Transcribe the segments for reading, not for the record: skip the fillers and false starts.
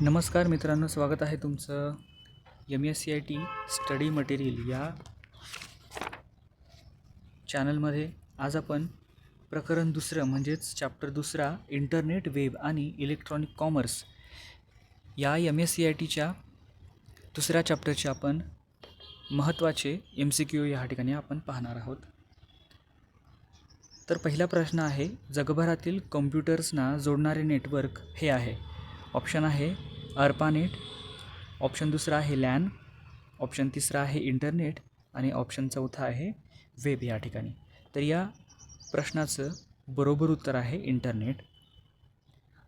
नमस्कार मित्रांनो, स्वागत आहे तुमचं MSCIT स्टडी मटेरियल या चॅनलमध्ये. आज आपण प्रकरण दुसरं म्हणजेच चॅप्टर दुसरा इंटरनेट, वेब आणि इलेक्ट्रॉनिक कॉमर्स या MSCITच्या दुसऱ्या चॅप्टरचे आपण महत्त्वाचे MCQ या ठिकाणी आपण पाहणार आहोत. तर पहिला प्रश्न आहे, जगभरातील कॉम्प्युटर्सना जोडणारे नेटवर्क हे आहे. ऑप्शन आहे ARPANET, ऑप्शन दुसरा आहे LAN, ऑप्शन तिसरा आहे इंटरनेट आणि ऑप्शन चौथा आहे वेब या ठिकाणी. तर या प्रश्नाचं बरोबर उत्तर आहे इंटरनेट.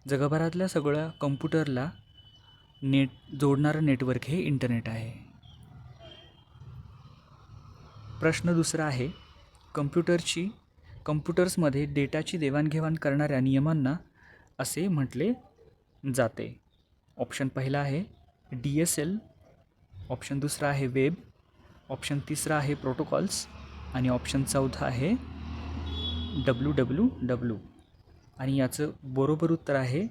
जगभरातल्या सगळ्या कॉम्प्युटरला जोडणारं नेटवर्क हे इंटरनेट आहे. प्रश्न दुसरा आहे, कम्प्युटर्समध्ये डेटाची देवाणघेवाण करणाऱ्या नियमांना असे म्हटले जाते. ऑप्शन पहिला आहे DSL, ऑप्शन दुसरा आहे वेब, ऑप्शन तिसरा आहे प्रोटोकॉल्स आणि ऑप्शन चौथा आहे WWW आणि याचं बरोबर उत्तर आहे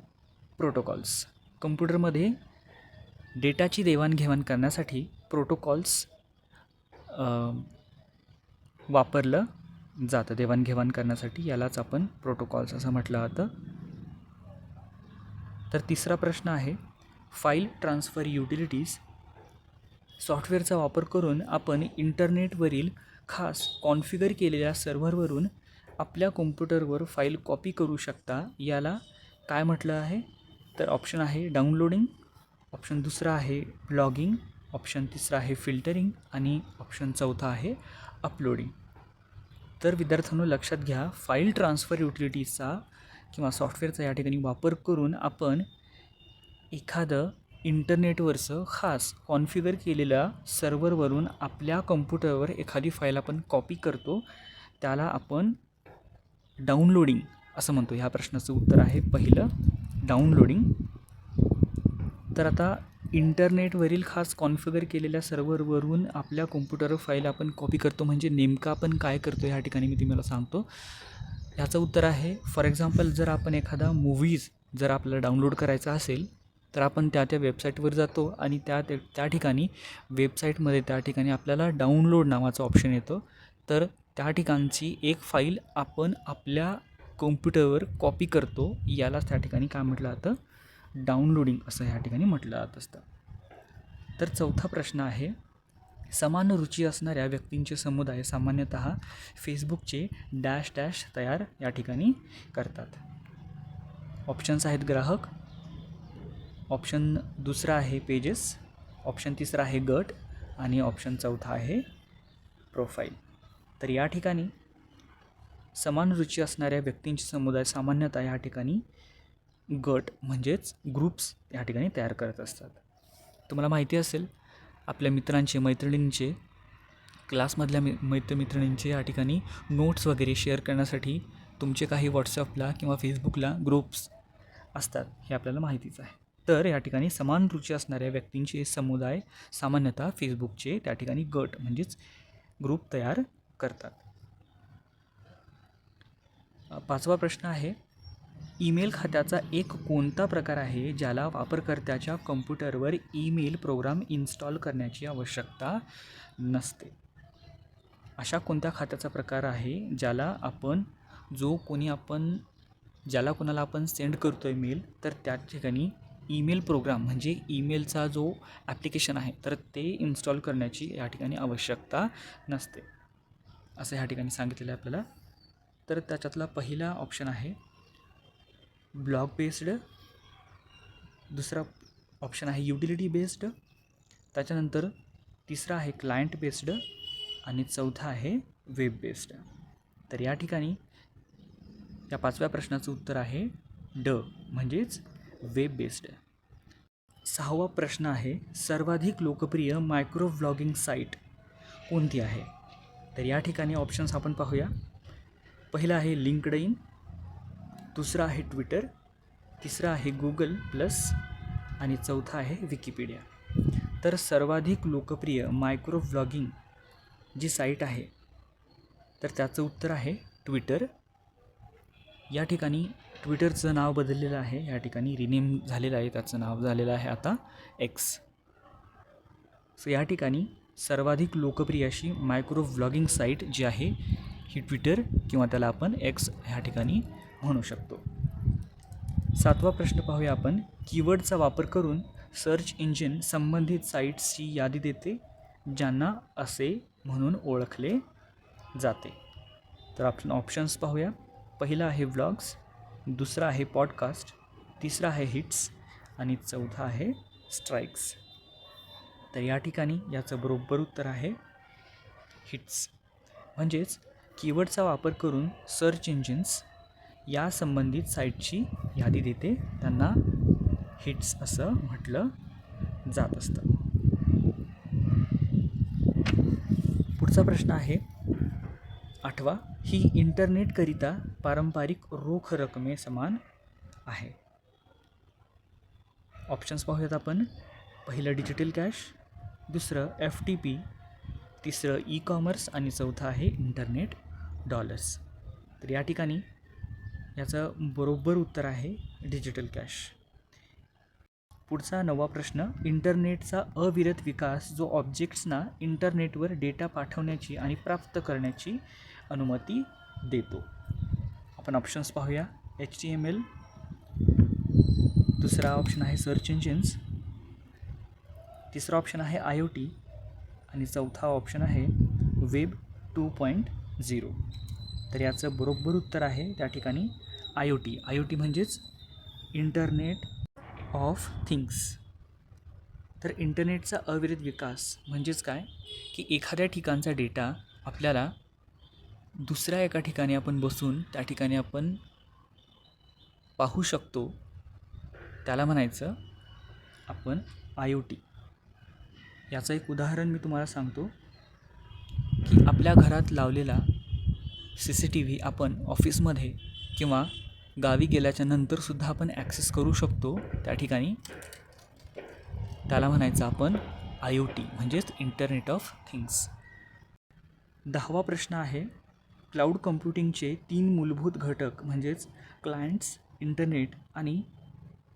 प्रोटोकॉल्स. कम्प्युटरमध्ये डेटाची देवाणघेवाण करण्यासाठी प्रोटोकॉल्स वापरलं जातं. देवाणघेवाण करण्यासाठी यालाच आपण प्रोटोकॉल्स असं म्हटलं जातं. तर तिसरा प्रश्न आहे, फाईल ट्रान्सफर युटिलिटीज सॉफ्टवेअरचा वापर करून आपण इंटरनेटवरील खास कॉन्फिगर केलेल्या सर्व्हरवरून आपल्या कॉम्प्युटरवर फाईल कॉपी करू शकता. याला काय म्हटलं आहे? तर ऑप्शन आहे डाउनलोडिंग, ऑप्शन दुसरा आहे ब्लॉगिंग, ऑप्शन तिसरा आहे फिल्टरिंग आणि ऑप्शन चौथा आहे अपलोडिंग. तर विद्यार्थ्यांनो लक्षात घ्या, फाईल ट्रान्सफर युटिलिटीजचा किंवा सॉफ्टवेअरचा या ठिकाणी वापर करून आपण एखादं इंटरनेटवरचं खास कॉन्फिगर केलेल्या सर्व्हरवरून आपल्या कॉम्प्युटरवर एखादी फाईल आपण कॉपी करतो, त्याला आपण डाउनलोडिंग असं म्हणतो. ह्या प्रश्नाचं उत्तर आहे पहिलं डाउनलोडिंग. तर आता इंटरनेटवरील खास कॉन्फिगर केलेल्या सर्व्हरवरून आपल्या कॉम्प्युटरवर फाईल आपण कॉपी करतो म्हणजे नेमकं आपण काय करतो ह्या ठिकाणी मी तुम्हाला सांगतो. ह्याचं उत्तर आहे, फॉर एक्झाम्पल जर आपण एखादा मूव्हीज जर आपल्याला डाउनलोड करायचा असेल तर आपण त्या वेबसाईटवर जातो आणि त्या ठिकाणी वेबसाईटमध्ये त्या ठिकाणी आपल्याला डाउनलोड नावाचं ऑप्शन येतं. तर त्या ठिकाणची एक फाईल आपण आपल्या कॉम्प्युटरवर कॉपी करतो, यालाच त्या ठिकाणी काय म्हटलं जातं? डाउनलोडिंग असं ह्या ठिकाणी म्हटलं जात असतं. तर चौथा प्रश्न आहे, समान रुची असणाऱ्या व्यक्तींचे समुदाय सामान्यतः फेसबुकचे डॅश डॅश तयार या ठिकाणी करतात. ऑप्शन्स आहेत ग्राहक, ऑप्शन दुसरा आहे पेजेस, ऑप्शन तिसरा आहे गट आणि ऑप्शन चौथा आहे प्रोफाईल. तर या ठिकाणी समान रुची असणाऱ्या व्यक्तींचे समुदाय सामान्यतः या ठिकाणी गट म्हणजेच ग्रुप्स या ठिकाणी तयार करत असतात. तुम्हाला माहिती असेल, आपल्या मित्रांचे मैत्रिणींचे क्लासमधल्या मित्रमैत्रिणींचे या ठिकाणी नोट्स वगैरे शेअर करण्यासाठी तुमचे काही व्हॉट्सअपला किंवा फेसबुकला ग्रुप्स असतात, हे आपल्याला माहितीच आहे. तर या ठिकाणी समान रुची असणाऱ्या व्यक्तींचे समुदाय सामान्यतः फेसबुकचे त्या ठिकाणी गट म्हणजेच ग्रुप तयार करतात. पाचवा प्रश्न आहे, ईमेल खात्याचा एक कोणता प्रकार आहे ज्याला वापरकर्त्याच्या कॉम्प्युटरवर ईमेल प्रोग्राम इन्स्टॉल करण्याची आवश्यकता नसते? अशा कोणत्या खात्याचा प्रकार आहे ज्याला कोणाला आपण सेंड करतो आहे मेल, तर त्या ठिकाणी ईमेल प्रोग्राम म्हणजे ईमेलचा जो ॲप्लिकेशन आहे तर ते इन्स्टॉल करण्याची या ठिकाणी आवश्यकता नसते असं ह्या ठिकाणी सांगितलेलं आहे आपल्याला. तर त्याच्यातला पहिला ऑप्शन आहे ब्लॉग बेस्ड, दुसरा ऑप्शन आहे युटिलिटी बेस्ड, त्याच्यानंतर तिसरा आहे क्लायंट बेस्ड आणि चौथा आहे वेब बेस्ड. तर या ठिकाणी या पाचव्या प्रश्नाचं उत्तर आहे म्हणजेच वेब बेस्ड. सहावा प्रश्न आहे, सर्वाधिक लोकप्रिय मायक्रो व्लॉगिंग साईट कोणती आहे? तर या ठिकाणी ऑप्शन्स आपण पाहूया. पहिला आहे लिंक्डइन, दुसरा आहे ट्विटर, तिसरा आहे गुगल प्लस आणि चौथा आहे विकिपीडिया. तर सर्वाधिक लोकप्रिय मायक्रो व्लॉगिंग जी साईट आहे तर त्याचं उत्तर आहे ट्विटर. या ठिकाणी ट्विटरचं नाव बदललेलं आहे, या ठिकाणी रिनेम झालेलं आहे, त्याचं नाव झालेलं आहे आता एक्स. सो या ठिकाणी सर्वाधिक लोकप्रिय अशी मायक्रो व्लॉगिंग साईट जी आहे ही ट्विटर किंवा त्याला आपण एक्स ह्या ठिकाणी म्हणू शकतो. 7वा प्रश्न पाहूया आपण. कीवर्डचा वापर करून सर्च इंजिन संबंधित साईट्सची यादी देते ज्यांना असे म्हणून ओळखले जाते. तर आपण ऑप्शन्स पाहूया. पहिला आहे व्लॉग्स, दुसरा आहे पॉडकास्ट, तिसरा आहे हिट्स आणि चौथा आहे स्ट्राईक्स. तर या ठिकाणी याचं बरोबर उत्तर आहे हिट्स. म्हणजेच कीवर्डचा वापर करून सर्च इंजिन्स या संबंधित साईटची यादी देते, त्यांना हिट्स असं म्हटलं जात असतं. पुढचा प्रश्न आहे 8वा. ही इंटरनेटकरिता पारंपरिक रोख रकमे समान आहे. ऑप्शन्स पाहूयात आपण. पहिलं डिजिटल कॅश, दुसरं FTP, तिसरं ई-कॉमर्स आणि चौथं आहे इंटरनेट डॉलर्स. तर या ठिकाणी याचं बरोबर उत्तर आहे डिजिटल कॅश. पुढचा 9वा प्रश्न. इंटरनेटचा अविरत विकास जो ऑब्जेक्ट्सना इंटरनेटवर डेटा पाठवण्याची आणि प्राप्त करण्याची अनुमती देतो. आपण ऑप्शन्स पाहूया. HTML, दुसरा ऑप्शन आहे सर्च इंजिन्स, तिसरा ऑप्शन आहे IoT आणि चौथा ऑप्शन आहे वेब 2.0. तर याचं बरोबर उत्तर आहे त्या ठिकाणी IoT म्हणजेच इंटरनेट ऑफ थिंग्स. तर इंटरनेटचा अविरत विकास म्हणजेच काय की एखाद्या ठिकाणचा डेटा आपल्याला दुसऱ्या एका ठिकाणी आपण बसून त्या ठिकाणी आपण पाहू शकतो, त्याला म्हणायचं आपण IoT. याचं एक उदाहरण मी तुम्हाला सांगतो की आपल्या घरात लावलेला CCTV आपण ऑफिसमध्ये किंवा गावी गेल्याच्या नंतरसुद्धा आपण ॲक्सेस करू शकतो त्या ठिकाणी, त्याला म्हणायचं आपण IoT म्हणजेच इंटरनेट ऑफ थिंग्स. 10वा प्रश्न आहे. क्लाउड कम्प्युटिंगचे 3 मूलभूत घटक म्हणजेच क्लायंट्स, इंटरनेट आणि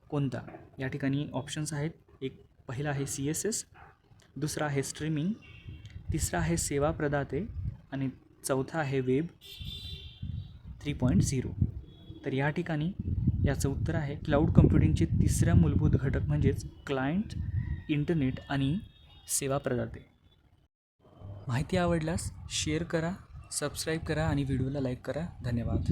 कोणता. या ठिकाणी ऑप्शन्स आहेत. पहिला आहे CSS, दुसरा आहे स्ट्रीमिंग, तिसरा आहे सेवा प्रदाते आणि चौथा आहे वेब 3.0. तर या ठिकाणी याचं उत्तर आहे क्लाउड कम्प्युटिंगचे तिसरा मूलभूत घटक म्हणजेच क्लायंट, इंटरनेट आणि सेवा प्रदाते. माहिती आवडल्यास शेअर करा, सबस्क्राईब करा आणि व्हिडिओला लाईक करा. धन्यवाद.